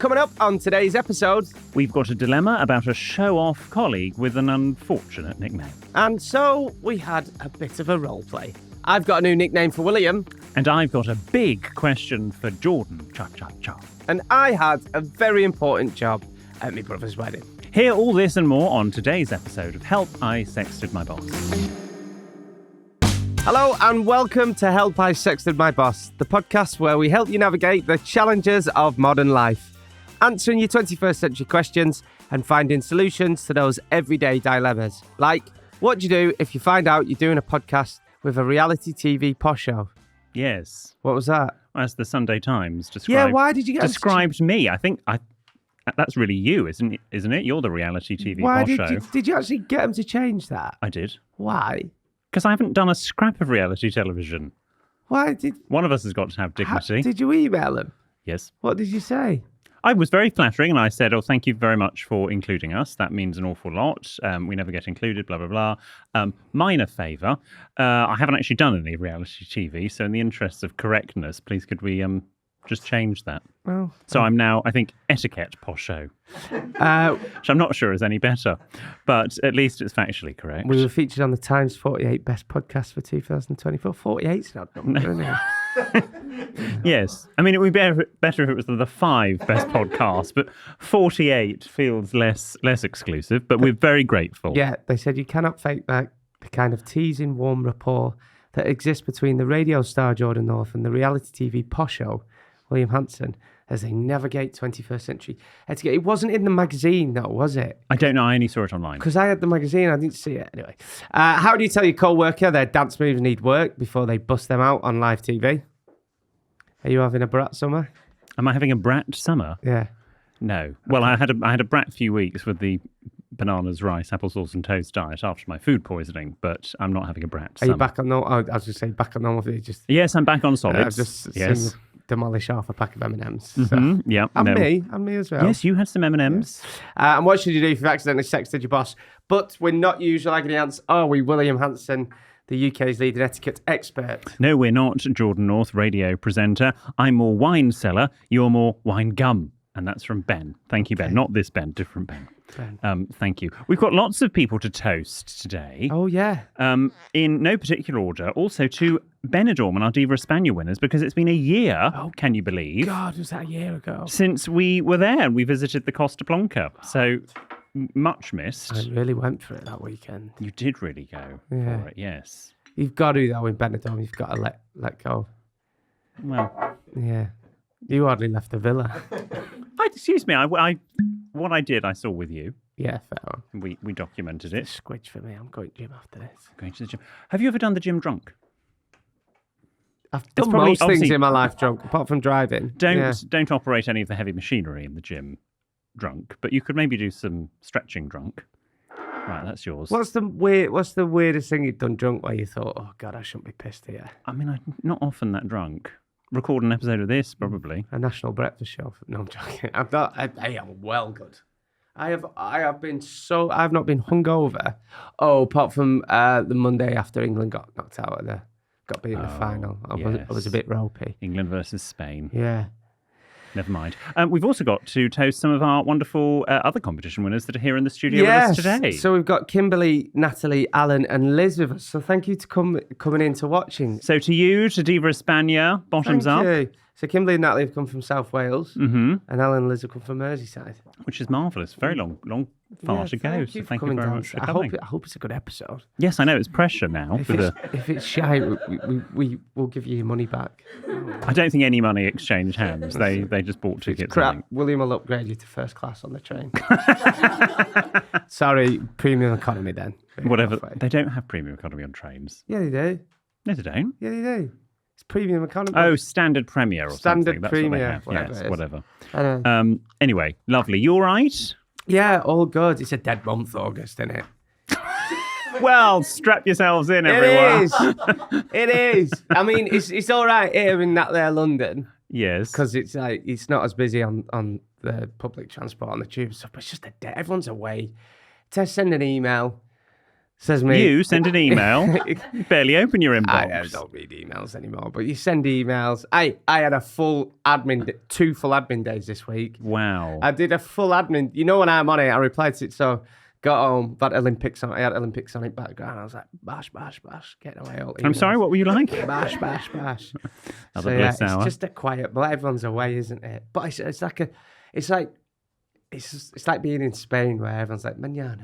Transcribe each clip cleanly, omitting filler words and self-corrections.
Coming up on today's episode, we've got a dilemma about a show-off colleague with an unfortunate nickname. And so we had a bit of a role play. I've got a new nickname for William. And I've got a big question for Jordan. Cha-cha-cha. And I had a very important job at my brother's wedding. Hear all this and more on today's episode of Help, I Sexted My Boss. Hello and welcome to Help, I Sexted My Boss, the podcast where we help you navigate the challenges of modern life, answering your 21st century questions and finding solutions to those everyday dilemmas. Like, what do you do if you find out you're doing a podcast with a reality TV posh show? Yes. What was that? As the Sunday Times described. Yeah, why did you get described me? I think that's really you, isn't it? You're the reality TV posh show. Did you actually get them to change that? I did. Why? Because I haven't done a scrap of reality television. Why did... One of us has got to have dignity. Did you email them? Yes. What did you say? I was very flattering and I said, thank you very much for including us. That means an awful lot. We never get included, blah, blah, blah. Minor favour. I haven't actually done any reality TV, so in the interests of correctness, please could we just change that? Well, so I'm now, I think, etiquette posh show, which I'm not sure is any better, but at least it's factually correct. We were featured on the Times 48 Best Podcasts for 2024. 48's not number, isn't it? Yes. I mean, it would be better if it was the 5 best podcasts, but 48 feels less exclusive, but we're very grateful. Yeah, they said you cannot fake that the kind of teasing, warm rapport that exists between the radio star Jordan North and the reality TV posh show William Hanson as they navigate 21st century etiquette. It wasn't in the magazine, though, was it? I don't know. I only saw it online. Because I had the magazine, I didn't see it. Anyway, how do you tell your co-worker their dance moves need work before they bust them out on live TV? Are you having a brat summer? Am I having a brat summer? Yeah. No. Well, I had a brat few weeks with the bananas, rice, applesauce and toast diet after my food poisoning, but I'm not having a brat summer. Are you back on normal? I was just saying back on normal. Yes, I'm back on solids. I've just yes. seen you demolish half a pack of M&Ms. So. Mm-hmm. Yeah. And me as well. Yes, you had some M&Ms. Yes. And what should you do if you've accidentally sexted your boss? But we're not usual agony ants, are we? William Hanson, the UK's leading etiquette expert. No, we're not. Jordan North, radio presenter. I'm more wine seller. You're more wine gum. And that's from Ben. Thank you, Ben. Okay. Not this Ben, different Ben. Thank you. We've got lots of people to toast today. Oh, yeah. In no particular order. Also to Benidorm and our Diva España winners, because it's been a year, can you believe? God, was that a year ago? Since we were there and we visited the Costa Blanca. So much missed. I really went for it that weekend. You did really go for it, yes. You've got to, though, in Benidorm. You've got to let go. Well. Yeah. You hardly left the villa. Excuse me, what I did, I saw with you. Yeah, fair on. We documented it. Squidge for me. I'm going to the gym after this. Going to the gym. Have you ever done the gym drunk? I've done most things in my life drunk, apart from driving. Don't operate any of the heavy machinery in the gym drunk, but you could maybe do some stretching drunk. Right, that's yours. What's the weirdest thing you've done drunk where you thought, oh God, I shouldn't be pissed here? I mean, I'm not often that drunk. Record an episode of this, probably. A national breakfast show. No, I'm joking. I'm not. I am well good. I've not been hungover. Oh, apart from the Monday after England got knocked out got beat in the final. I was a bit ropey. England versus Spain. Yeah. Never mind. We've also got to toast some of our wonderful other competition winners that are here in the studio with us today. So we've got Kimberly, Natalie, Alan and Liz with us. So thank you to coming in to watching. So to you, to Diva España, bottoms up. Thank you. So Kimberly and Natalie have come from South Wales, and Alan and Liz have come from Merseyside. Which is marvellous. Very long far to go. So thank you very much for coming. I hope it's a good episode. Yes, I know. It's pressure now. If it's shy, we will give you your money back. I don't think any money exchanged hands. They just bought tickets. Crap. William will upgrade you to first class on the train. Sorry, premium economy then. Whatever. They don't have premium economy on trains. Yeah, they do. No, they don't. Yeah, they do. It's premium economy. Oh, standard premier or something. Standard premier. Whatever. Anyway, lovely. You all right? Yeah, all good. It's a dead month, August, isn't it? Well, strap yourselves in, everyone. It is. I mean, it's all right here in that there London. Yes. Because it's not as busy on the public transport, on the tube and stuff, but it's just a day. Everyone's away. To send an email, Says me. You send an email, you barely open your inbox. I don't read emails anymore, but you send emails. I had a full admin, 2 full admin days this week. Wow. I did a full admin. You know when I'm on it, I replied to it. So got home, had Olympics on. I had Olympics on it background. I was like, bash, bash, bash, getting away all. I'm sorry, what were you like? Bash, bash, bash. Another bliss hour. It's just a quiet, but everyone's away, isn't it? But it's like being in Spain where everyone's like, mañana.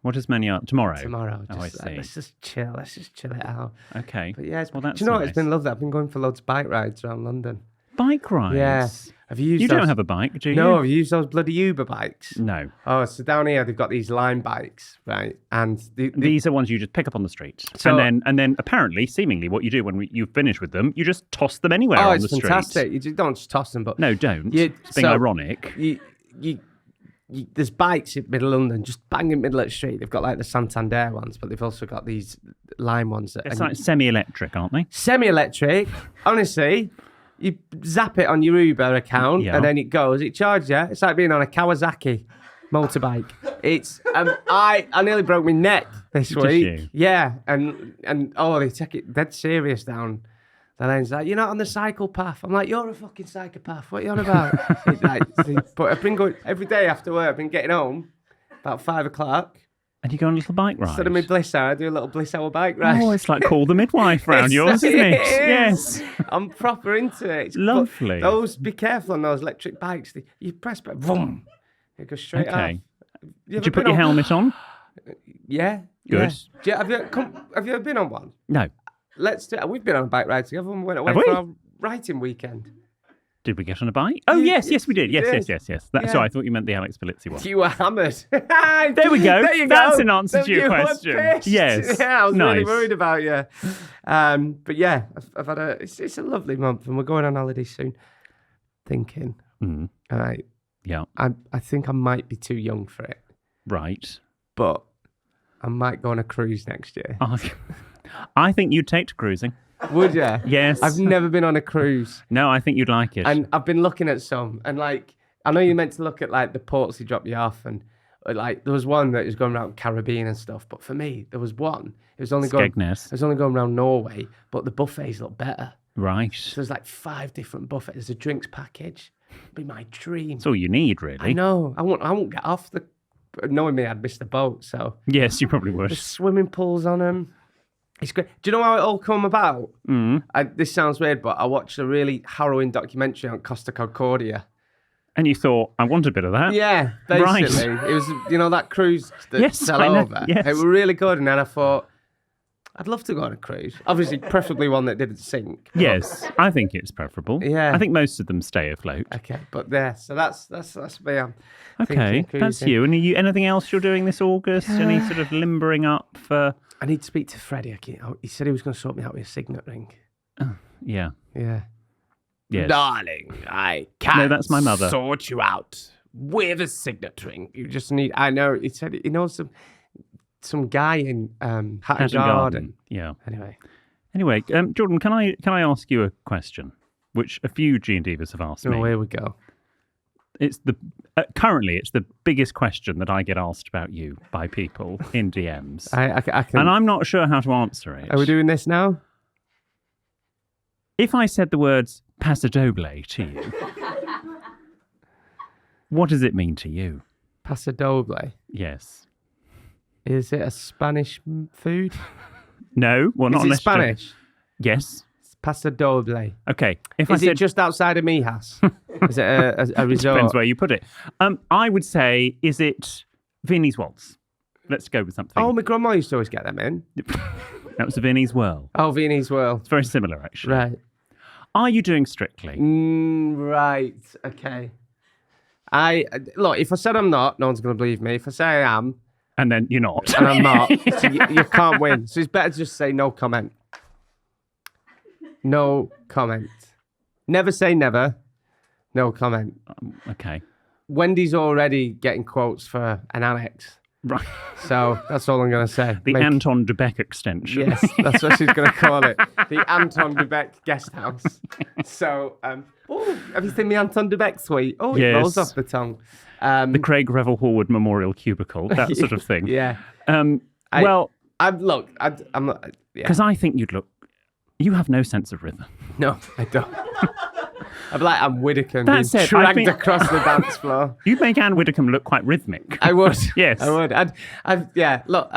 What is mañana? Tomorrow? Tomorrow. I Just see. let's just chill. Let's just chill it out. Okay. But yeah, well, that's do you know what? nice. It's been lovely. I've been going for loads of bike rides around London. Bike rides? Yeah. Have you used You those? don't have a bike, do you? No, have you used those bloody Uber bikes? No. Oh, so down here they've got these Lime bikes, right? And These are ones you just pick up on the street. So- and then apparently, seemingly, what you do when you finish with them, you just toss them anywhere on the it's street. fantastic. You just don't just toss them, but No, don't. You- It's being so- ironic. there's bikes in middle of London, just bang in the middle of the street. They've got like the Santander ones, but they've also got these Lime ones. It's like semi-electric, aren't they? Semi-electric. Honestly, you zap it on your Uber account Yeah. and then it goes. It charges you. It's like being on a Kawasaki motorbike. It's I nearly broke my neck this Did week. you? Yeah, and they take it dead serious down. The lane's like, you're not on the cycle path. I'm like, you're a fucking psychopath. What are you on about? But I've been going every day after work. I've been getting home about 5 o'clock. And you go on a little bike ride. Instead of my bliss hour, I do a little bliss hour bike ride. Oh, it's like Call the Midwife round yours, isn't it? Yes. I'm proper into it. It's Lovely. Be careful on those electric bikes. You press back, boom, it goes straight Okay. off. Did you put your helmet on? Yeah. Good. Yeah. Have you ever been on one? No. Let's do it. We've been on a bike ride together when we went away Have we? for our writing weekend. Did we get on a bike? Oh, You- yes, we did. Yes. Yeah. So I thought you meant the Alex Polizzi one. You were hammered. There we go. There you That's go. an answer to your You were question. pissed. Yes. Yeah, I was really Nice. worried about you. But yeah, I've had it's a lovely month and we're going on holiday soon. Thinking, Mm, all right, yeah. I think I might be too young for it, Right. but I might go on a cruise next year. I think you'd take to cruising. Would you? Yes. I've never been on a cruise. No, I think you'd like it. And I've been looking at some, and like, I know you're meant to look at like the ports he dropped you off, and like there was one that was going around Caribbean and stuff. But for me, there was one. It was only going around Norway, but the buffets look better. Right. So there's like 5 different buffets. There's a drinks package. It'd be my dream. That's all you need, really. I know. I won't get off the. Knowing me, I'd miss the boat. So Yes, you probably would. there's swimming pools on them. It's great. Do you know how it all come about? Mm. This sounds weird, but I watched a really harrowing documentary on Costa Concordia. And you thought, I want a bit of that. Yeah, Right. basically. It was, that cruise that Yes, fell I know, over. yes. It was really good. And then I thought, I'd love to go on a cruise. Obviously, preferably one that didn't sink. Yes, I think it's preferable. Yeah. I think most of them stay afloat. Okay, but yeah, so that's me. I'm Okay, thinking that's cruising. you. And are you anything else you're doing this August? Any sort of limbering up for... I need to speak to Freddie. He said he was going to sort me out with a signet ring. Yeah. Yeah. Yes. Darling, I can't No, that's my mother. sort you out with a signet ring. You just need... I know, he said he knows some guy in Hatton Hatton Garden. Yeah. Anyway, Jordan, can I ask you a question, which a few G&Divas have asked me? here we go. It's currently it's the biggest question that I get asked about you by people in DMs, I can... and I'm not sure how to answer it. Are we doing this now? If I said the words paso doble to you, what does it mean to you? Paso doble. Yes. Is it a Spanish food? No. Well, not Is it unless you're- Spanish? Yes. It's Paso doble. Okay. If Is I it said just outside of Mijas? Is it a resort? depends where you put it. I would say, is it Viennese waltz? Let's go with something. Oh, my grandma used to always get them in. That was a Viennese whirl. Oh, Viennese World. It's very similar, actually. Right. Are you doing Strictly? Right. Okay. Look, if I said I'm not, no one's going to believe me. If I say I am, And then you're not. and I'm not, so you can't win. So it's better to just say no comment. No comment. Never say never. No comment. Okay. Wendy's already getting quotes for an annex. Right. So that's all I'm going to say. The Anton de Beek extension. Yes, that's what she's going to call it. The Anton de Beek guest house. So, have you seen the Anton de Beek suite? Oh, it Yes. rolls off the tongue. The Craig Revel Horwood Memorial Cubicle, that sort of thing. Yeah. Well, I'm not. Yeah. Because I think you have no sense of rhythm. No, I don't. I'm like Anne Widdecombe That being said, dragged across the dance floor. You'd make Anne Widdecombe look quite rhythmic. I would. Yes. I would. Yeah, look,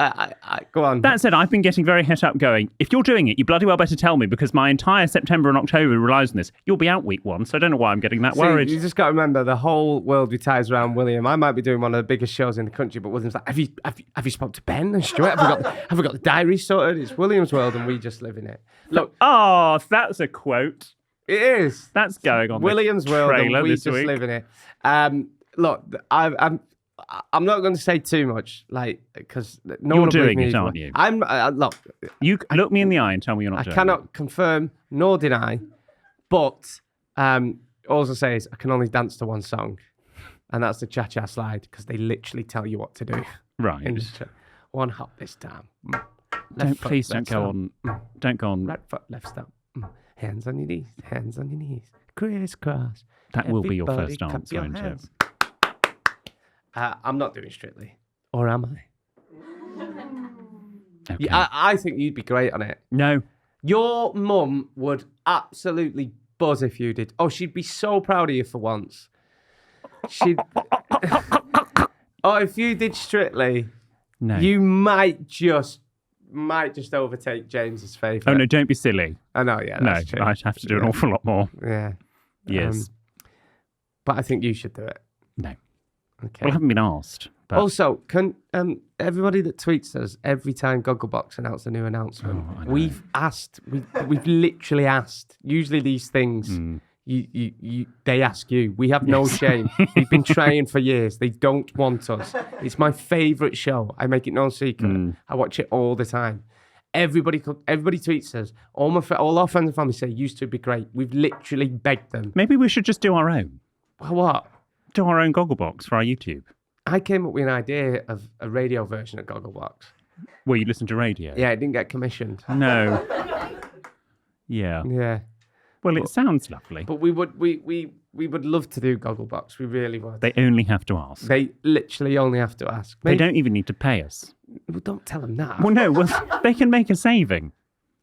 go on. That said, I've been getting very het up going, if you're doing it, you bloody well better tell me, because my entire September and October relies on this. You'll be out week 1, so I don't know why I'm getting that worried. You just got to remember, the whole world retires around William. I might be doing one of the biggest shows in the country, but William's like, have you spoke to Ben and Stuart? Have we got the diary sorted? It's William's world and we just live in it. Look. Oh, that's a quote. It is. That's going on William's world and we just week. live in it. Look, I'm not going to say too much, like, because no you're one doing it, aren't you? I'm look. You look me in the eye and tell me you're not doing it. I cannot confirm nor deny, but all I'll say is I can only dance to one song, and that's the cha-cha slide, because they literally tell you what to do. Right. One hop this time. Please don't go on. Don't go on. Right foot, left step. Hands on your knees, hands on your knees, crisscross. That will be your Everybody first dance, clap your won't it? hands. I'm not doing Strictly, or am I? Okay. Yeah, I think you'd be great on it. No. Your mum would absolutely buzz if you did. Oh, she'd be so proud of you for once. She'd. Oh, if you did Strictly, No. you might just overtake James's favourite. Oh, no, don't be silly. I know, yeah, No, that's true. I'd have to do an awful lot more. Yeah. Yes. But I think you should do it. No. Okay. Well, I haven't been asked. But... Also, can everybody that tweets us every time Gogglebox announce a new announcement, we've asked, we've literally asked. Usually these things, they ask you. We have no shame. We've been trying for years. They don't want us. It's my favourite show. I make it no secret. I watch it all the time. Everybody tweets us. All our friends and family say used to be great. We've literally begged them. Maybe we should just do our own. Well, what? Do our own Gogglebox for our YouTube. I came up with an idea of a radio version of Gogglebox. Where you listen to radio? Yeah, it didn't get commissioned. No. Yeah. Yeah. Well, it sounds lovely. But we would love to do Gogglebox. We really would. They only have to ask. They literally only have to ask. They don't even need to pay us. Well, don't tell them that. Well, no. Well, they can make a saving.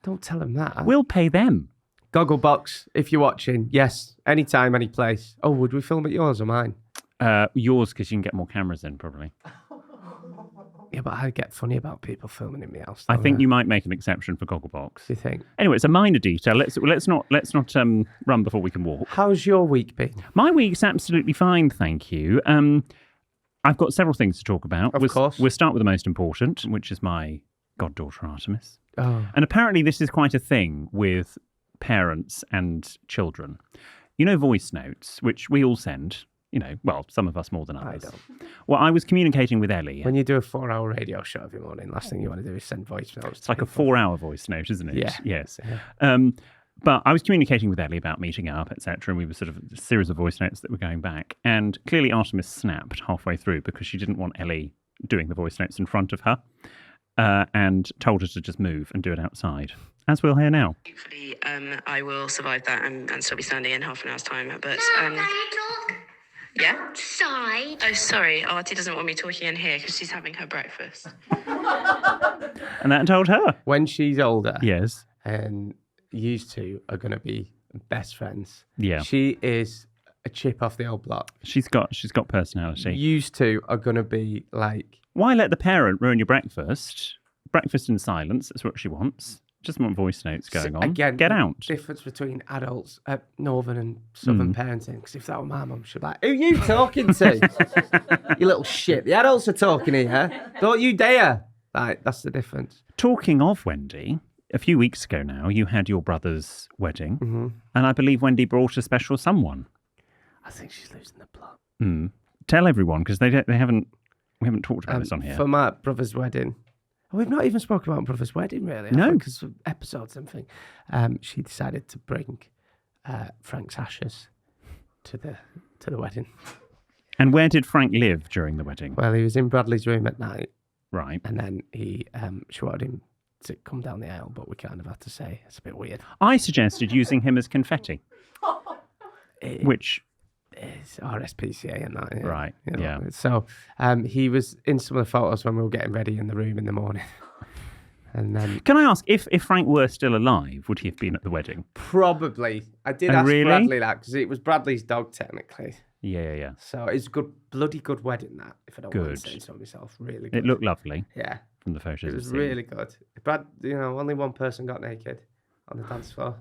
Don't tell them that. We'll pay them. Gogglebox, if you're watching, yes, anytime, any place. Oh, would we film at yours or mine? Yours, because you can get more cameras in, probably. Yeah, but I get funny about people filming in my house. I think you might make an exception for Gogglebox. Do you think? Anyway, it's a minor detail. Let's not run before we can walk. How's your week been? My week's absolutely fine, thank you. I've got several things to talk about. Of course. We'll start with the most important, which is my goddaughter Artemis. Oh. And apparently this is quite a thing with parents and children. You know, voice notes, which we all send. You know, well, some of us more than others. I don't. Well, I was communicating with Ellie. When you do a 4-hour radio show every morning, last thing you want to do is send voice notes. It's like a 4-hour voice note, isn't it? Yeah. Yes. Yeah. But I was communicating with Ellie about meeting up, etc. And we were sort of a series of voice notes that were going back. And clearly Artemis snapped halfway through because she didn't want Ellie doing the voice notes in front of her and told her to just move and do it outside. As we'll hear now. Hopefully, I will survive that and still be standing in half an hour's time. But Can you talk yeah. outside? Oh, sorry. Artie doesn't want me talking in here because she's having her breakfast. And that told her. When she's older, Yes. and you two are going to be best friends. Yeah. She is a chip off the old block. She's got personality. You two are going to be like... Why let the parent ruin your breakfast? Breakfast in silence. That's what she wants. Just want voice notes going on. Again, Get the out. difference between adults, northern and southern parenting. Because if that were my mum, she'd be like, who are you talking to? You little shit. The adults are talking here. Don't you dare. Like, that's the difference. Talking of Wendy, a few weeks ago now, you had your brother's wedding. Mm-hmm. And I believe Wendy brought a special someone. I think she's losing the plot. Tell everyone, because we haven't talked about this on here. For my brother's wedding. We've not even spoken about brother's wedding, really. No. Because of episodes and things. She decided to bring Frank's ashes to the wedding. And where did Frank live during the wedding? Well, he was in Bradley's room at night. Right. And then she wanted him to come down the aisle, but we kind of had to say it's a bit weird. I suggested using him as confetti. Which... It's RSPCA and that. Yeah. Right, You know. yeah. So he was in some of the photos when we were getting ready in the room in the morning. And then Can I ask, if Frank were still alive, would he have been at the wedding? probably, I did Oh, ask really? Bradley that because it was Bradley's dog technically. Yeah. So it's bloody good wedding that, if I don't mind Good. saying so myself. Really good. It looked lovely Yeah, from the photos. it I've was seen. really good. Brad, only one person got naked on the dance floor.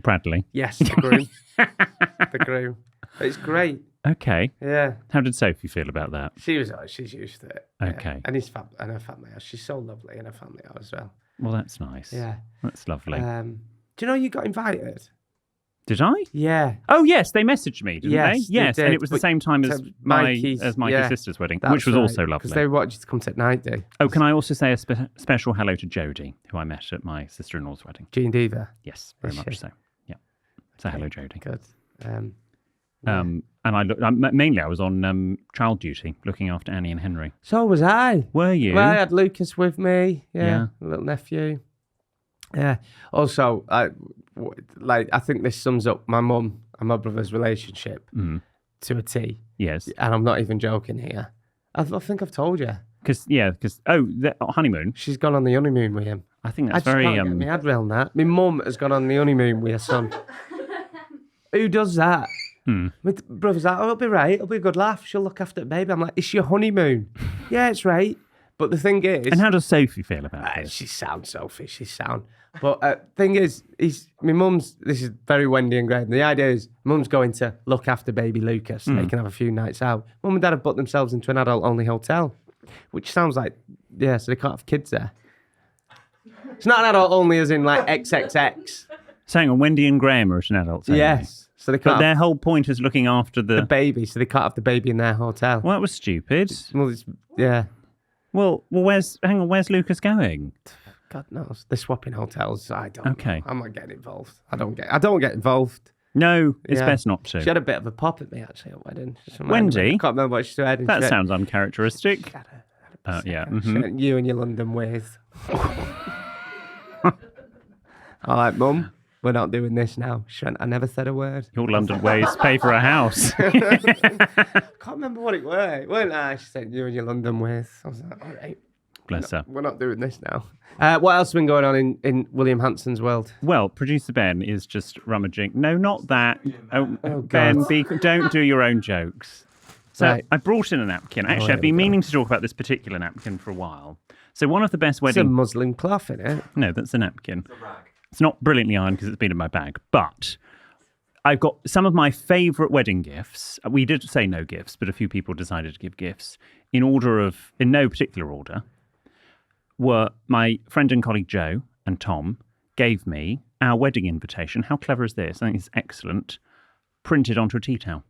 Bradley. Yes, the groom. The groom. It's great. Okay. Yeah. How did Sophie feel about that? She's used to it. Yeah. Okay. And and her family are. She's so lovely, and her family are as well. Well, that's nice. Yeah. That's lovely. Do you know you got invited? Did I? Yeah. Oh, yes, they messaged me, didn't Yes, they? they Yes, and did, it was the but same time as Mikey's yeah, sister's wedding, That's which was also right, because lovely. they wanted you to come to night day. Oh, can I also say a special hello to Jodie, who I met at my sister-in-law's wedding? VG&DIVA. Yes, very Is much she? so. Yeah. So hello, Jodie. Good. And I was on child duty, looking after Annie and Henry. So was I. Were you? Well, I had Lucas with me. Yeah. A little nephew. Yeah. Also, I think this sums up my mum and my brother's relationship to a T. Yes. And I'm not even joking here. I think I've told you. Because honeymoon. She's gone on the honeymoon with him. I think I that's just very can't get my head around that. My mum has gone on the honeymoon with her son. Who does that? My brother's like, it'll be right. It'll be a good laugh. She'll look after the baby. I'm like, it's your honeymoon. Yeah, it's right. But the thing is... And how does Sophie feel about this? She's sound, Sophie. She's sound. But thing is, my mum's... This is very Wendy and Graham. The idea is, mum's going to look after baby Lucas. So they can have a few nights out. Mum and dad have booked themselves into an adult-only hotel, which sounds like... Yeah, so they can't have kids there. It's not an adult-only as in like XXX. Saying on Wendy and Graham are at an adult only. Yes. So they But can't their whole point is looking after the baby, so they can't have the baby in their hotel. Well, that was stupid. Well, yeah. Well, where's Lucas going? God knows. They're swapping hotels. I don't Okay. know. I'm not getting involved. I don't get involved. No, it's Yeah. best not to. She had a bit of a pop at me, actually, at wedding. Wendy? I can't remember what she said. That sounds uncharacteristic. Yeah. She went, you and your London ways. All right, Mum, we're not doing this now. She went, I never said a word. Your London ways pay for a house. I can't remember what it were. It weren't I? She said, you and your London ways. I was like, all right. Bless her. We're not doing this now. What else has been going on in William Hanson's world? Well, producer Ben is just rummaging. No, not that. Oh, God. Ben, don't do your own jokes. So Right. I brought in a napkin. Actually, here I've been we go. meaning to talk about this particular napkin for a while. So one of the best It's a wedding... muslin cloth in it. No, that's a napkin. It's not brilliantly ironed because it's been in my bag, but I've got some of my favourite wedding gifts. We did say no gifts, but a few people decided to give gifts in no particular order. Were my friend and colleague Joe and Tom gave me our wedding invitation. How clever is this? I think it's excellent. Printed onto a tea towel.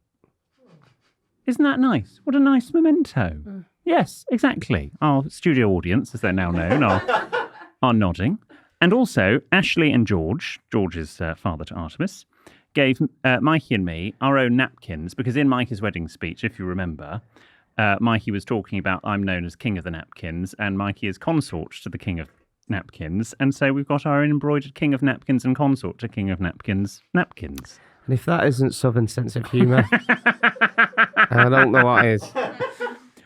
Isn't that nice? What a nice memento. Yes, exactly. Our studio audience, as they're now known, are nodding. And also, Ashley and George's father to Artemis, gave Mikey and me our own napkins, because in Mikey's wedding speech, if you remember, Mikey was talking about, I'm known as King of the Napkins, and Mikey is consort to the King of Napkins, and so we've got our own embroidered King of Napkins and consort to King of Napkins napkins. And if that isn't Southern sense of humour, I don't know what is.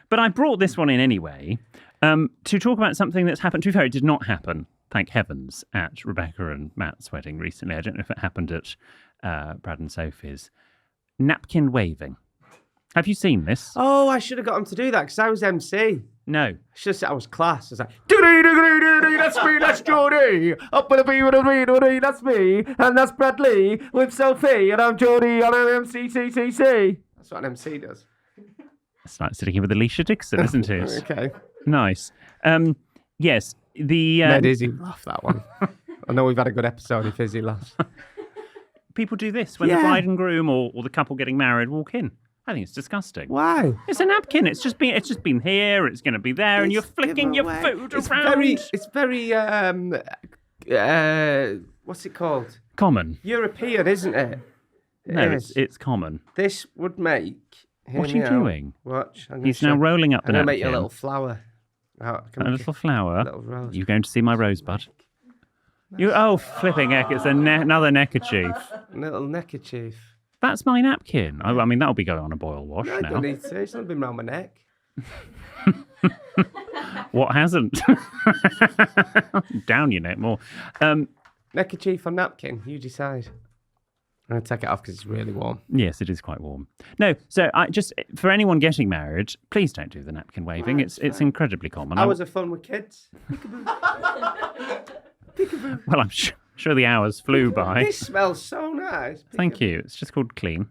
But I brought this one in anyway to talk about something that's happened. To be fair, it did not happen, thank heavens, at Rebecca and Matt's wedding recently. I don't know if it happened at Brad and Sophie's. Napkin waving. Have you seen this? Oh, I should have got him to do that because I was MC. No. I should have said I was class. I was like, "Doo-dee-doo-doo-doo-doo, that's me, that's Geordie. Up with a B with a B, doo-dee, that's me. And that's Bradley with Sophie. And I'm Geordie and I'm MCTTC. That's what an MC does. It's like sitting here with Alicia Dixon, isn't it? Okay. Nice. Yes, the... Made Izzy laugh, that one. I know we've had a good episode if Izzy laughs. people do this when the Yeah. bride and groom or the couple getting married walk in. I think it's disgusting. Why? It's a napkin. It's just been here. It's going to be there, and you're flicking your food around. It's very what's it called? Common. European, isn't it? No, is. it's common. This would make. What are you doing? Watch. He's now rolling up the I'm gonna napkin. make you a little flower. A little flower. Little rose. You're going to see my rosebud. Flipping heck! It's another neckerchief. Little neckerchief. That's my napkin. I mean, that'll be going on a boil wash No, I now. don't need to. It's not been round my neck. What hasn't? Down your neck more. Neckerchief or napkin? You decide. I'm going to take it off because it's really warm. Yes, it is quite warm. No, so I just for anyone getting married, please don't do the napkin waving. It's incredibly common. Hours of fun with kids. Well, I'm sure the hours flew by. This smells so nice. Thank you. It's just called clean.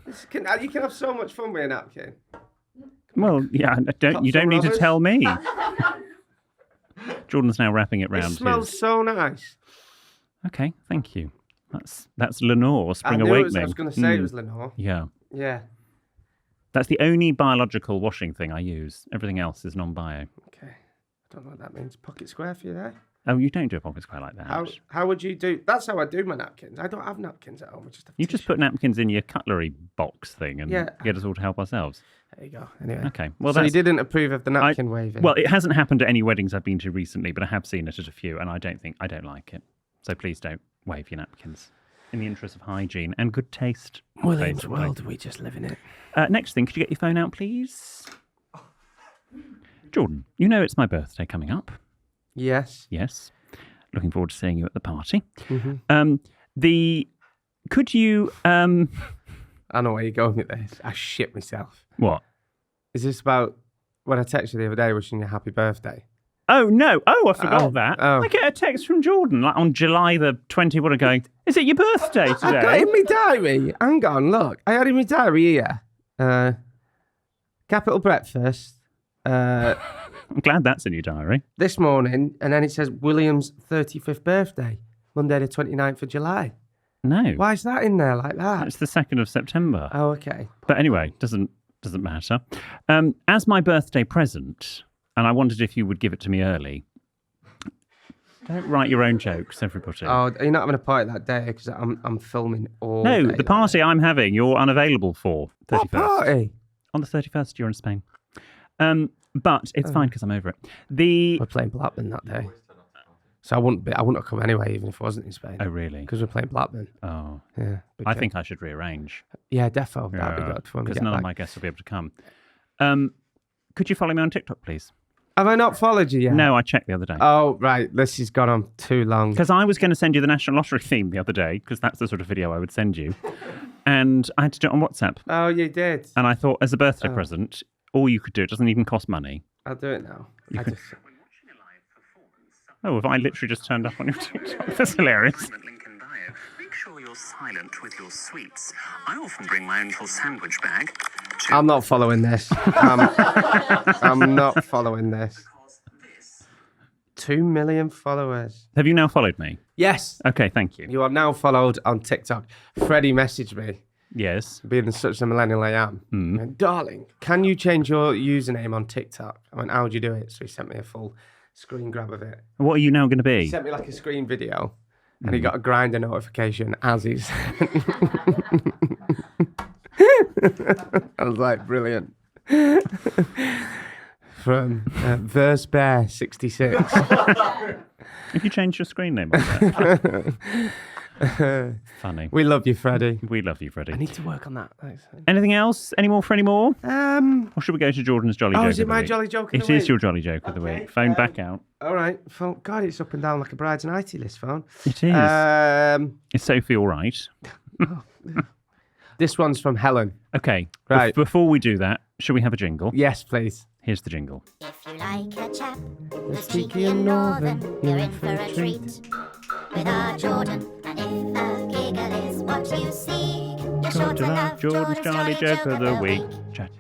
You can have so much fun with a napkin. Well, yeah, you don't need to rubbers. tell me. Jordan's now wrapping it round. It smells so nice. Okay, thank you. That's Lenore, Spring I Awakening. I was going to say it was Lenore. Yeah. Yeah. That's the only biological washing thing I use. Everything else is non-bio. Okay. I don't know what that means. Pocket square for you there? Oh, you don't do a pocket square like that. How would you do? That's how I do my napkins. I don't have napkins at home. You just put napkins in your cutlery box thing and Yeah. get us all to help ourselves. There you go. Anyway. Okay. Well, So you didn't approve of the napkin waving? Well, it hasn't happened at any weddings I've been to recently, but I have seen it at a few, and I don't like it. So please don't wave your napkins in the interest of hygiene and good taste. William's basically. world, we just live in it. Next thing, could you get your phone out, please? Jordan, you know it's my birthday coming up. Yes. Yes. Looking forward to seeing you at the party. Mm-hmm. Could you I know where you're going with this. I shit myself. what? Is this about when I texted you the other day wishing you a happy birthday? Oh no! Oh, I forgot Oh, that. oh. I get a text from Jordan like on July the 20th, going, "Is it your birthday I've got today?" in my diary. Hang on, look. I had in my diary here. Capital breakfast. I'm glad that's in your diary. This morning, and then it says William's 35th birthday, Monday the 29th of July. No, Why is that in there like that? it's the 2nd of September. Oh, okay. But anyway, doesn't matter. As my birthday present, and I wondered if you would give it to me early. Don't write your own jokes, everybody. Oh, you're not having a party that day because I'm filming all no, day the party I'm having, you're unavailable for. 31st. What party? On the 31st, you're in Spain. But it's fine because I'm over it. The We're playing Blackburn that day. So I wouldn't have come anyway, even if I wasn't in Spain. Oh, really? Because we're playing Blackburn. Oh, Yeah. I think I should rearrange. Yeah, defo. That'd be good for when we Because get none back. of my guests will be able to come. Could you follow me on TikTok, please? Have I not followed you yet? No, I checked the other day. Oh, right. This has gone on too long. Because I was going to send you the National Lottery theme the other day, because that's the sort of video I would send you. And I had to do it on WhatsApp. Oh, you did. And I thought, as a birthday present, all you could do, it doesn't even cost money. I'll do it now. Oh, have I literally just turned up on your TikTok? That's hilarious. Link in bio. Make sure you're silent with your sweets. I often bring my own little sandwich bag. I'm not following this. I'm not following this. 2 million followers. Have you now followed me? Yes. Okay, thank you. You are now followed on TikTok. Freddie messaged me, Yes. being such a millennial I am. He went, darling, can you change your username on TikTok? I went, how'd you do it? So he sent me a full screen grab of it. What are you now going to He be? sent me like a screen video and he got a grinder notification as he's... I was like, brilliant. From Verse Bear 66. If you change your screen name on that. Funny. We love you, Freddie. We love you, Freddie. I need to work on that. Anything else? Any more for any more? Or should we go to Jordan's Jolly Joke is it of the my week? Jolly Joke of the It is week? your Jolly Joke of the week. Phone back out. All right. Phone. God, it's up and down like a bride's nighty list phone. It is. Is Sophie all right? This one's from Helen. Okay. Right. Before we do that, shall we have a jingle? Yes, please. Here's the jingle. If you like a chap that's cheeky cheeky and and northern, northern, you're in for a treat. With our Jordan, and if a giggle is what you seek, you're sure to love Jordan's Jolly Joke of the week. week.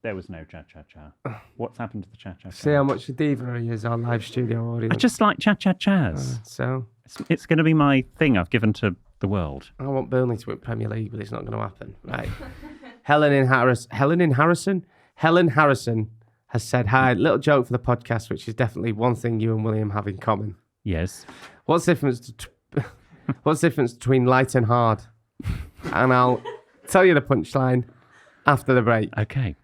There was no cha-cha-cha. What's happened to the cha-cha-cha? See how much a diva he is on live studio audience. I just like cha-cha-chas. So It's going to be my thing I've given to the world. I want Burnley to win Premier League, but it's not going to happen. Right. Helen Harrison has said, hi, little joke for the podcast, which is definitely one thing you and William have in common. Yes. What's the difference between light and hard? And I'll tell you the punchline after the break. Okay.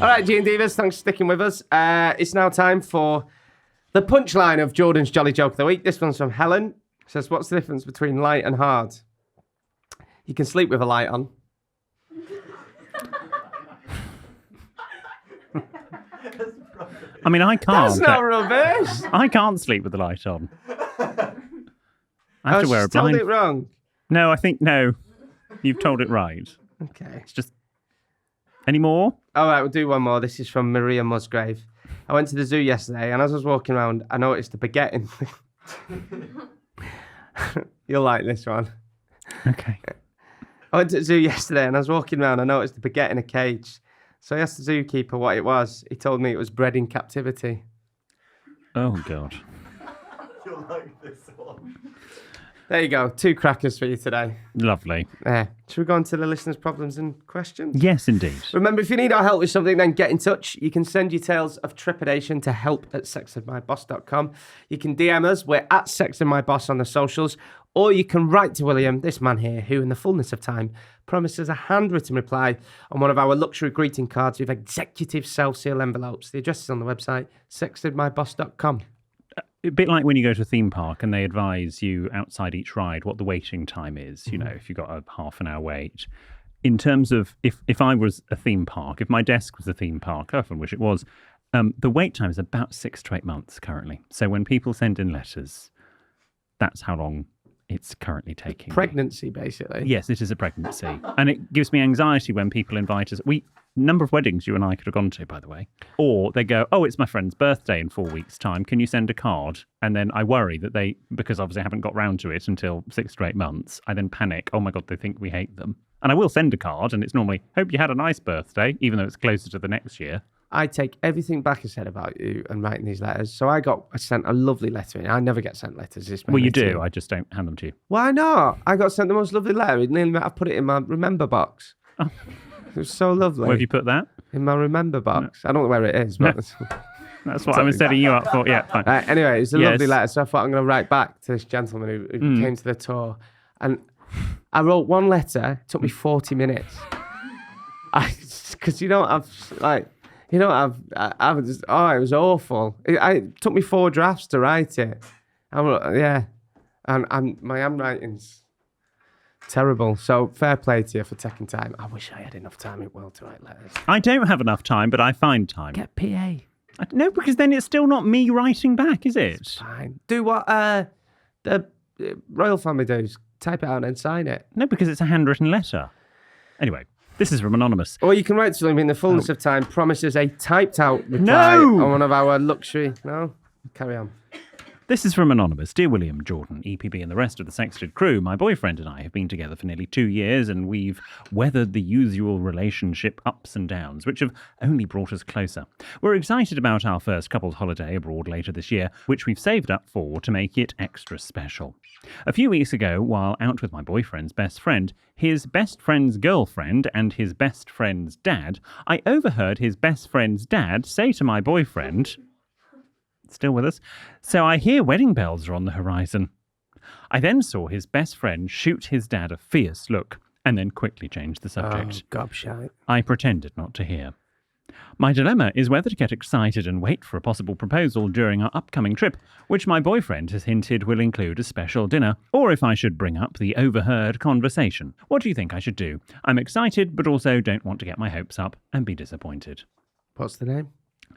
All right, G&Divas, thanks for sticking with us. It's now time for the punchline of Jordan's Jolly Joke of the Week. This one's from Helen. It says, what's the difference between light and hard? You can sleep with a light on. I mean, I can't. That's not rubbish. I can't sleep with the light on. I have to wear a told blind. it wrong. No, I think no. You've told it right. Okay. It's just. Any more? All right, we'll do one more. This is from Maria Musgrave. I went to the zoo yesterday, and as I was walking around, I noticed a baguette in. You'll like this one. Okay. I went to the zoo yesterday, and I was walking around. I noticed a baguette in a cage. So I asked the zookeeper what it was. He told me it was bred in captivity. Oh God. You'll like this one. There you go. 2 crackers for you today. Lovely. Should we go on to the listeners' problems and questions? Yes, indeed. Remember, if you need our help with something, then get in touch. You can send your tales of trepidation to help@sexedmyboss.com. You can DM us. We're at sexedmyboss on the socials. Or you can write to William, this man here, who in the fullness of time promises a handwritten reply on one of our luxury greeting cards with executive self-seal envelopes. The address is on the website, sexedmyboss.com. A bit like when you go to a theme park and they advise you outside each ride what the waiting time is, you know, if you've got a half an hour wait. In terms of if I was a theme park, if my desk was a theme park, I often wish it was, the wait time is about 6 to 8 months currently. So when people send in letters, that's how long it's currently taking. Pregnancy, basically. Yes, it is a pregnancy. And it gives me anxiety when people invite us. Number of weddings you and I could have gone to, by the way. Or they go, oh, it's my friend's birthday in 4 weeks' time. Can you send a card? And then I worry that because obviously I haven't got round to it until 6 to 8 months, I then panic. Oh my God, they think we hate them. And I will send a card, and it's normally, hope you had a nice birthday, even though it's closer to the next year. I take everything back I said about you and writing these letters. So I sent a lovely letter in. I never get sent letters. Well, you do. I just don't hand them to you. Why not? I got sent the most lovely letter. I put it in my remember box. Oh. It was so lovely. Where have you put that? In my remember box. No. I don't know where it is, but... That's what I was setting you up for. Yeah, fine. Anyway, it's a lovely letter. So I thought I'm going to write back to this gentleman who came to the tour. And I wrote one letter. It took me 40 minutes. Because you don't have, like... You know, it was awful. It took me 4 drafts to write it. And my handwriting's terrible. So fair play to you for taking time. I wish I had enough time in the world to write letters. I don't have enough time, but I find time. Get PA. No, because then it's still not me writing back, is it? It's fine. Do what the royal family does. Type it out and then sign it. No, because it's a handwritten letter. Anyway. This is from Anonymous. Or you can write to him in the fullness of time, promises a typed out reply on one of our luxury... No? Carry on. This is from Anonymous. Dear William, Jordan, EPB and the rest of the Sexted crew, my boyfriend and I have been together for nearly 2 years and we've weathered the usual relationship ups and downs, which have only brought us closer. We're excited about our first couple's holiday abroad later this year, which we've saved up for to make it extra special. A few weeks ago, while out with my boyfriend's best friend, his best friend's girlfriend and his best friend's dad, I overheard his best friend's dad say to my boyfriend... Still with us? So I hear wedding bells are on the horizon. I then saw his best friend shoot his dad a fierce look and then quickly change the subject. Oh, gobshite. I pretended not to hear. My dilemma is whether to get excited and wait for a possible proposal during our upcoming trip, which my boyfriend has hinted will include a special dinner, or if I should bring up the overheard conversation. What do you think I should do? I'm excited, but also don't want to get my hopes up and be disappointed. What's the name?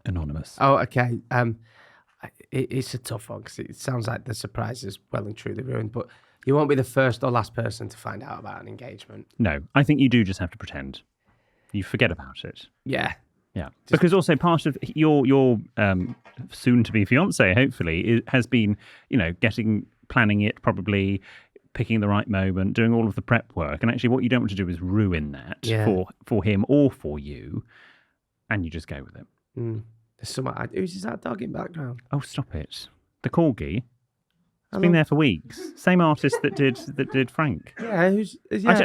Anonymous. Oh, okay. It's a tough one because it sounds like the surprise is well and truly ruined, but you won't be the first or last person to find out about an engagement. No, I think you do just have to pretend. You forget about it. Yeah. Yeah. Because also part of your soon-to-be fiancé, hopefully, has been, planning it properly, picking the right moment, doing all of the prep work. And actually what you don't want to do is ruin that for him or for you. And you just go with it. Mm. Who's that dog in background? Oh, stop it! The corgi. It's been there for weeks. Same artist that did Frank. Yeah,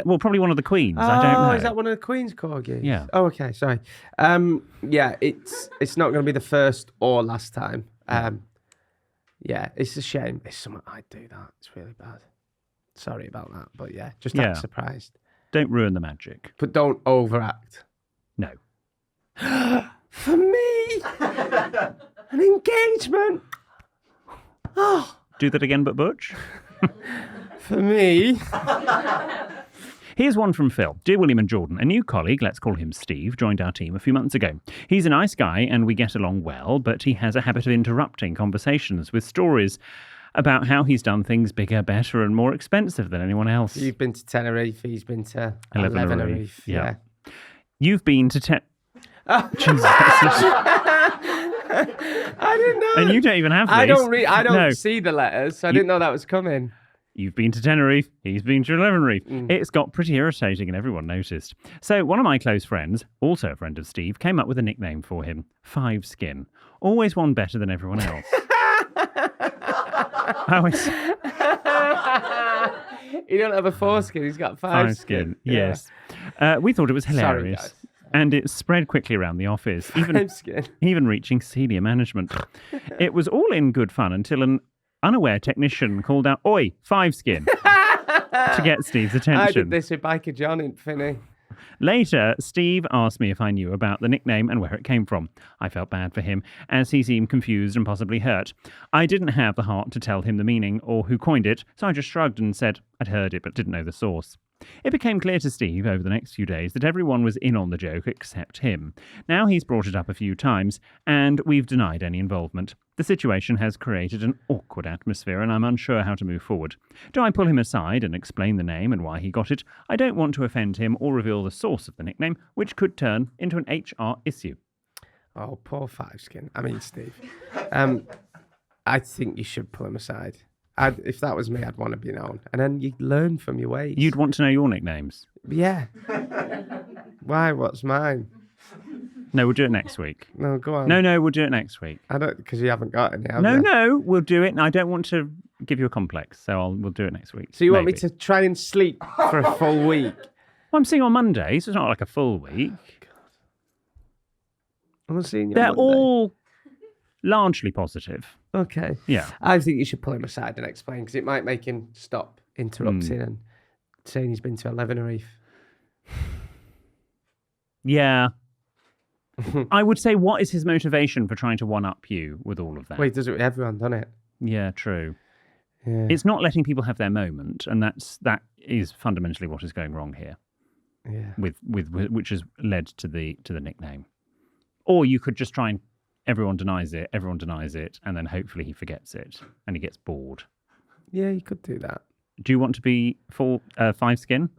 well, probably one of the Queens. I don't know. Is that one of the Queen's corgis? Yeah. Oh, okay. Sorry. Yeah, it's not going to be the first or last time. Yeah, it's a shame. It's something I'd do that. It's really bad. Sorry about that, but yeah, just act surprised. Don't ruin the magic. But don't overact. No. For me, an engagement. Oh. Do that again, but Butch. For me, Here's one from Phil. Dear William and Jordan, a new colleague, let's call him Steve, joined our team a few months ago. He's a nice guy and we get along well, but he has a habit of interrupting conversations with stories about how he's done things bigger, better and more expensive than anyone else. You've been to Tenerife, he's been to Elevenerife. Yeah. You've been to Jesus, I didn't know. and you don't even have these. I don't No. see the letters, so I didn't know that was coming. You've been to Tenerife, he's been to Elevenerife. It's got pretty irritating and everyone noticed. So one of my close friends, also a friend of Steve, came up with a nickname for him, Five Skin. Always one better than everyone else. He don't have a foreskin, he's got five skin. Yes. We thought it was hilarious. Sorry, guys. And it spread quickly around the office, Five skin. even reaching senior management. It was all in good fun until an unaware technician called out, "Oi, Five Skin," to get Steve's attention. I did this with Biker John in Finney. Later, Steve asked me if I knew about the nickname and where it came from. I felt bad for him, as he seemed confused and possibly hurt. I didn't have the heart to tell him the meaning or who coined it, so I just shrugged and said I'd heard it but didn't know the source. It became clear to Steve over the next few days that everyone was in on the joke except him. Now he's brought it up a few times, and we've denied any involvement. The situation has created an awkward atmosphere, and I'm unsure how to move forward. Do I pull him aside and explain the name and why he got it? I don't want to offend him or reveal the source of the nickname, which could turn into an HR issue. Oh, poor Five Skin. I mean, Steve. I think you should pull him aside. If that was me, I'd want to be known. And then you learn from your ways. You'd want to know your nicknames? Yeah. Why? What's mine? No, we'll do it next week. No, go on. No, we'll do it next week. I don't, because you haven't got any, have you? No, we'll do it. And I don't want to give you a complex, so we'll do it next week. So you want me Maybe. to try and sleep for a full week? Well, I'm seeing on Monday, so it's not like a full week. I'm seeing you They're on Monday. all largely positive. Okay. Yeah. I think you should pull him aside and explain, because it might make him stop interrupting and saying he's been to Elevenerife. Yeah. I would say, what is his motivation for trying to one-up you with all of that? Well, he does it with everyone, doesn't it? Yeah, true. Yeah. It's not letting people have their moment, and that is fundamentally what is going wrong here. Yeah. With which has led to the nickname. Or you could just try and everyone denies it, and then hopefully he forgets it and he gets bored. Yeah, you could do that. Do you want to be Five Skin?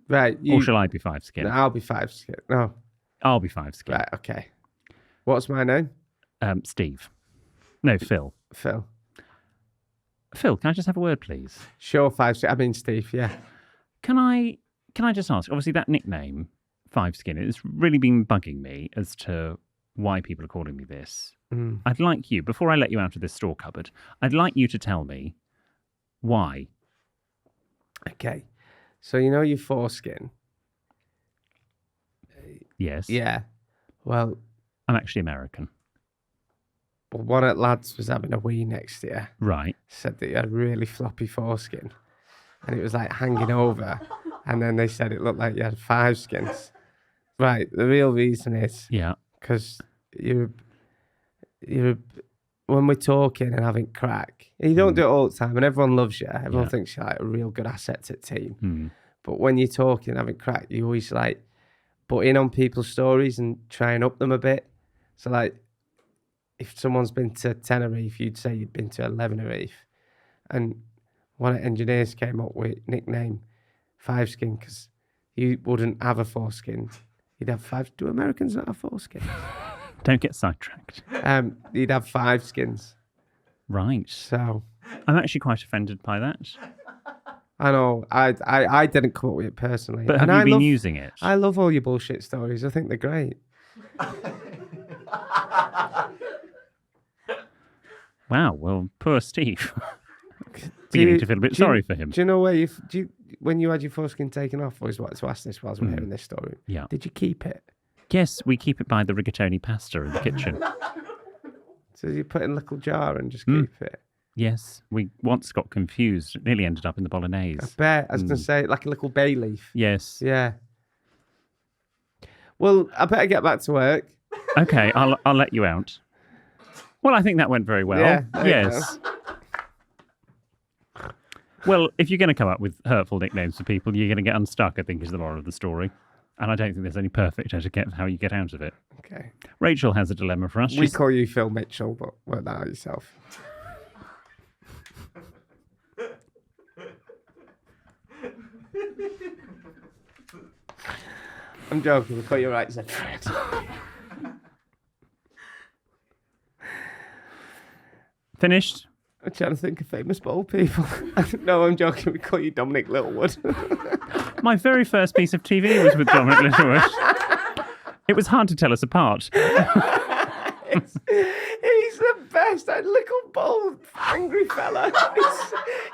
Right. Or shall I be Five Skin? No, I'll be Five Skin. No. I'll be Five Skin. Right, okay. What's my name? Steve. No, Phil. Phil. Phil, can I just have a word, please? Sure, Five Skin. I mean, Steve, yeah. Can I just ask, obviously that nickname, Five Skin, it's really been bugging me as to why people are calling me this. I'd like you, before I let you out of this store cupboard, I'd like you to tell me why. Okay. So you know your foreskin? Yes. Yeah. Well, I'm actually American. one of the lads was having a wee next to you. Right. Said that you had really floppy foreskin. And it was like hanging over. And then they said it looked like you had five skins. Right. The real reason is Yeah. because you're when we're talking and having crack, and you don't do it all the time, and everyone loves you. Everyone thinks you're like a real good asset to the team. But when you're talking and having crack, you always like butt in on people's stories and try and up them a bit. So like, if someone's been to Tenerife, you'd say you'd been to Elevenerife. And one of the engineers came up with nickname Five Skin because you wouldn't have a foreskin. You'd have five. Do Americans not have foreskin? Don't get sidetracked. You'd have five skins. Right. So I'm actually quite offended by that. I know I didn't come up with it personally. But have And you been love, using it? I love all your bullshit stories. I think they're great. Wow. Well, poor Steve. Beginning to feel a bit sorry for him. Do you know where when you had your foreskin taken off? I always wanted to ask this while we're hearing this story. Yeah. Did you keep it? Yes, we keep it by the rigatoni pasta in the kitchen. So you put it in a little jar and just keep it? Yes, we once got confused. It nearly ended up in the bolognese. I bet. I was going to say, like a little bay leaf. Yes. Yeah. Well, I better get back to work. Okay, I'll let you out. Well, I think that went very well. Yeah, there you Yes. Well, if you're going to come up with hurtful nicknames for people, you're going to get unstuck, I think, is the moral of the story. And I don't think there's any perfect etiquette for how you get out of it. Okay. Rachel has a dilemma for us. We call you Phil Mitchell, but work that out yourself. I'm joking. We call you right, Zed. Finished? I'm trying to think of famous bald people. No, I'm joking. We call you Dominic Littlewood. My very first piece of TV was with Dominic Littlewood. It was hard to tell us apart. He's the best. That little bald, angry fella.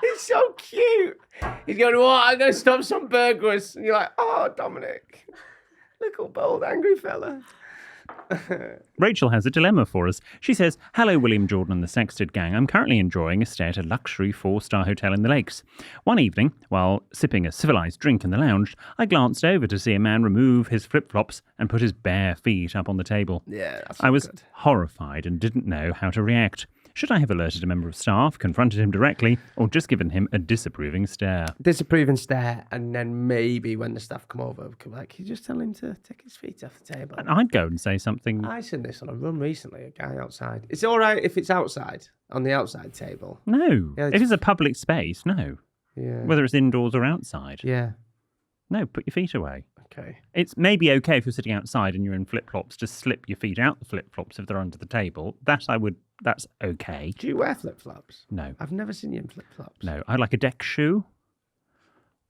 He's so cute. He's going, what? I'm going to stop some burglars. And you're like, oh, Dominic. Little bald, angry fella. Rachel has a dilemma for us. She says, hello, William Jordan and the Sexted Gang. I'm currently enjoying a stay at a luxury 4-star hotel in the Lakes. One evening, while sipping a civilised drink in the lounge, I glanced over to see a man remove his flip-flops and put his bare feet up on the table. Yeah, that's I was good. horrified and didn't know how to react. Should I have alerted a member of staff, confronted him directly, or just given him a disapproving stare? Disapproving stare, and then maybe when the staff come over, come like, can you just tell him to take his feet off the table? And I'd go and say something. I seen this on a run recently, a guy outside. Is it all right if it's outside, on the outside table? No. Yeah, if it's a public space, no. Yeah. Whether it's indoors or outside. Yeah. No, put your feet away. Okay. It's maybe okay if you're sitting outside and you're in flip-flops to slip your feet out the flip-flops if they're under the table. That's okay. Do you wear flip-flops? No. I've never seen you in flip-flops. No, I like a deck shoe.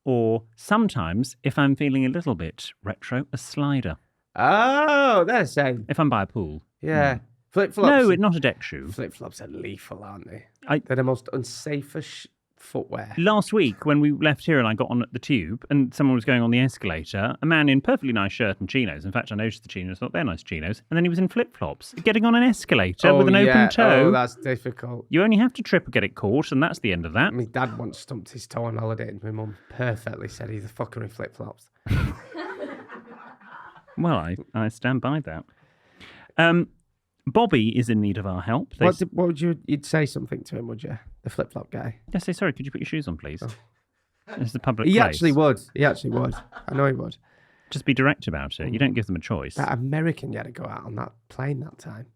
Or sometimes, if I'm feeling a little bit retro, a slider. Oh, they're the same. If I'm by a pool. Yeah. Flip-flops. No, not a deck shoe. Flip-flops are lethal, aren't they? I- They're the most unsafest footwear. Last week, when we left here and I got on at the tube and someone was going on the escalator, a man in perfectly nice shirt and chinos. In fact, I noticed the chinos, thought they're nice chinos. And then he was in flip-flops, getting on an escalator with an open toe. Oh, that's difficult. You only have to trip or get it caught, and that's the end of that. My dad once stumped his toe on holiday and my mum perfectly said he's a fucker in flip-flops. Well, I stand by that. Bobby is in need of our help. What would you'd say something to him, would you? The flip-flop guy. Yes, say, sorry, could you put your shoes on, please? It's the public He place. actually would. He actually would. I know he would. Just be direct about it. You don't give them a choice. That American you had to go out on that plane that time.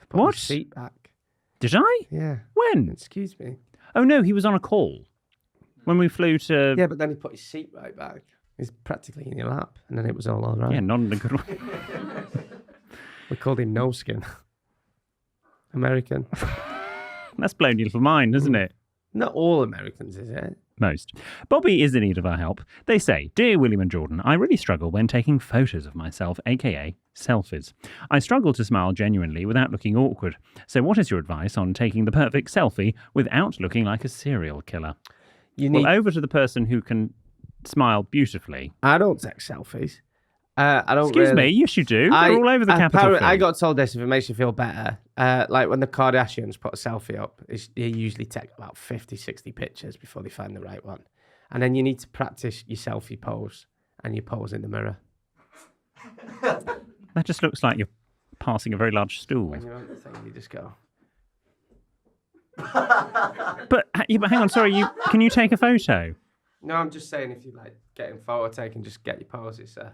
Put What? his seat back. Did I? Yeah. When? Excuse me. Oh, no, he was on a call. When we flew to... Yeah, but then he put his seat right back. He's practically in your lap, and then it was all right. Yeah, not in a good way. We called him No Skin. American. That's blown your little mind, isn't it? Not all Americans, is it? Most. Bobby is in need of our help. They say, Dear William and Jordan, I really struggle when taking photos of myself, aka selfies. I struggle to smile genuinely without looking awkward. So what is your advice on taking the perfect selfie without looking like a serial killer? You Well, over to the person who can smile beautifully. I don't take selfies. I don't. Excuse me, yes you do. They're all over the Capitol I feed. got told this, if it makes you feel better. Like when the Kardashians put a selfie up, they usually take about 50, 60 pictures before they find the right one. And then you need to practice your selfie pose and your pose in the mirror. That just looks like you're passing a very large stool. When you're on the thing, you just go. But hang on, sorry, can you take a photo? No, I'm just saying if you like getting photo taken, just get your poses, sir.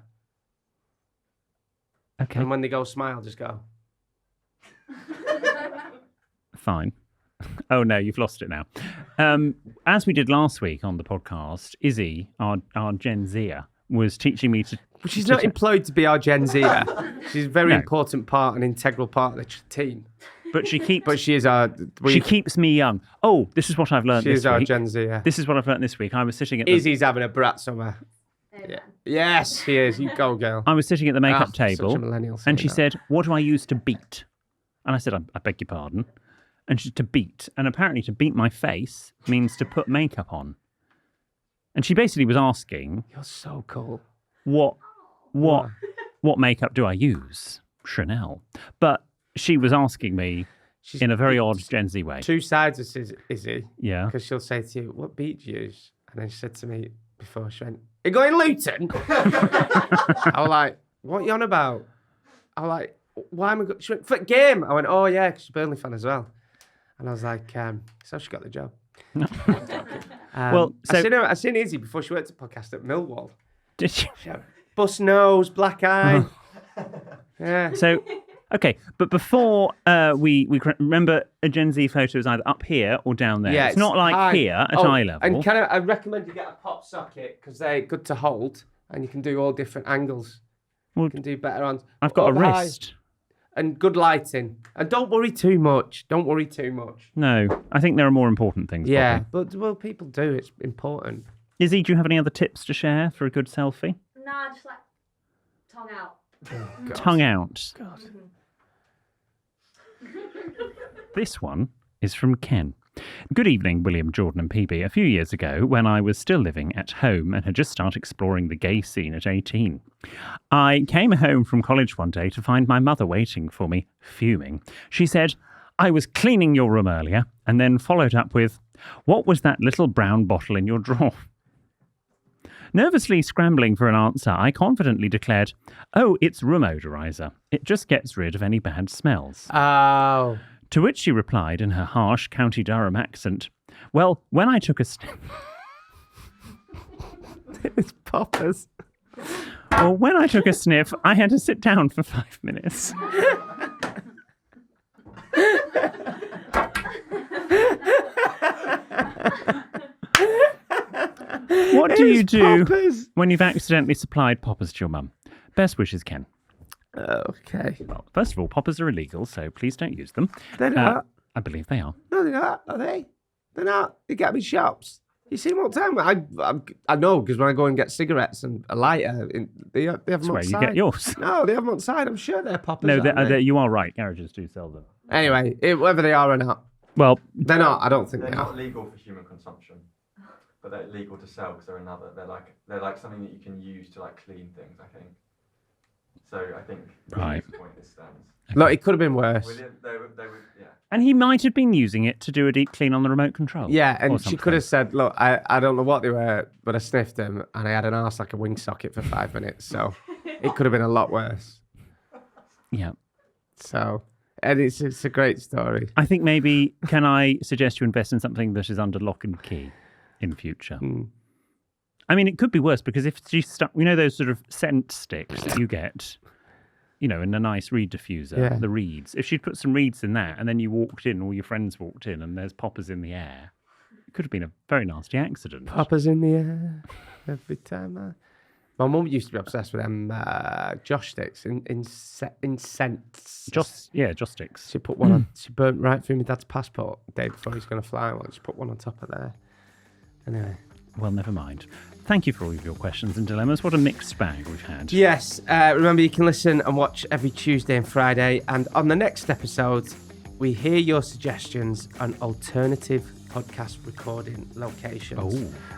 Okay. And when they go smile, just go. Fine. Oh no, you've lost it now. As we did last week on the podcast, Izzy, our Gen Zer, was teaching me to... But she's not employed to be our Gen Zer. She's a very No. important part, an integral part of the team. But she keeps... But she is our... She keeps me young. Oh, this is what I've learned She this is our week. Gen Zer. This is what I've learned this week. I was sitting at the... Izzy's having a brat summer. Yeah. Yes, she is. You go, girl. I was sitting at the makeup Such a table, millennial and she saying said, "What do I use to beat?" And I said, "I beg your pardon." And she said, "To beat." And apparently, to beat my face means to put makeup on. And she basically was asking, You're so cool. "What makeup do I use?" Chanel. But she was asking me in a very odd Gen Z way. Two sides of Izzy. Yeah. Because she'll say to you, what beat do you use? And then she said to me before she went, are you going Luton? I was like, what are you on about? I was like, why am I going? She went, for game. I went, oh yeah, because she's a Burnley fan as well. And I was like, so she got the job. I seen Izzy before she went to podcast at Millwall. Did you? Bust nose, black eye. Yeah. So, okay, but before we remember a Gen Z photo is either up here or down there. Yeah, it's not like high. here at eye level. And I recommend you get a pop socket because they're good to hold and you can do all different angles. Well, You can do better on. I've got a up high. wrist. And good lighting. And don't worry too much. Don't worry too much. No, I think there are more important things. Yeah, Bobby. but people do. It's important. Izzy, do you have any other tips to share for a good selfie? Nah, just like tongue out. Tongue out. This one is from Ken. Good evening, William, Jordan and PB. A few years ago, when I was still living at home and had just started exploring the gay scene at 18, I came home from college one day to find my mother waiting for me, fuming. She said, "I was cleaning your room earlier," and then followed up with, "What was that little brown bottle in your drawer?" Nervously scrambling for an answer, I confidently declared, "Oh, it's room odorizer. It just gets rid of any bad smells." Oh. To which she replied in her harsh County Durham accent, "Well, when I took a sniff..." It's poppers. Well, when I took a sniff, I had to sit down for 5 minutes. What do you do poppers. when you've accidentally supplied poppers to your mum? Best wishes, Ken. Okay. Well, first of all, poppers are illegal, so please don't use them. They're not. I believe they are. No, they're not. Are they? They're not. They get them in shops. You see them all the time. I know because when I go and get cigarettes and a lighter, they have them That's on where you side. get yours. No, they have them on side. I'm sure they're poppers. No, aren't they? you are right. Garages do sell them. Anyway, whether they are or not, Well, they're not. I don't think They're they not are. legal for human consumption, but they're legal to sell because they're like something that you can use to like clean things. I think. So I think Right. that's the point this stands. Look, it could have been worse. They would, yeah. and he might have been using it to do a deep clean on the remote control. Yeah, or and she something. could have said, "Look, I don't know what they were, but I sniffed them, and I had an arse like a wing socket for 5 minutes." So it could have been a lot worse. Yeah. So, and it's a great story. I think maybe, can I suggest you invest in something that is under lock and key in future? I mean, it could be worse because if she stuck, those sort of scent sticks that you get, in a nice reed diffuser, the reeds. If she'd put some reeds in that and then you walked in, all your friends walked in and there's poppers in the air, it could have been a very nasty accident. Poppers in the air every time. My mum used to be obsessed with them Josh sticks in scents. Joss sticks. She put one on. She burnt right through my dad's passport the day before he's going to fly. She put one on top of there. Anyway. Well, never mind. Thank you for all of your questions and dilemmas. What a mixed bag we've had. Yes. Remember, you can listen and watch every Tuesday and Friday. And on the next episode, we hear your suggestions on alternative podcast recording locations. Oh,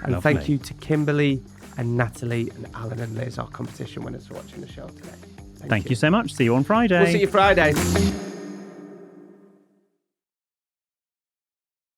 and lovely. thank you to Kimberly and Natalie and Alan and Liz, our competition winners, for watching the show today. Thank you so much. See you on Friday. We'll see you Friday.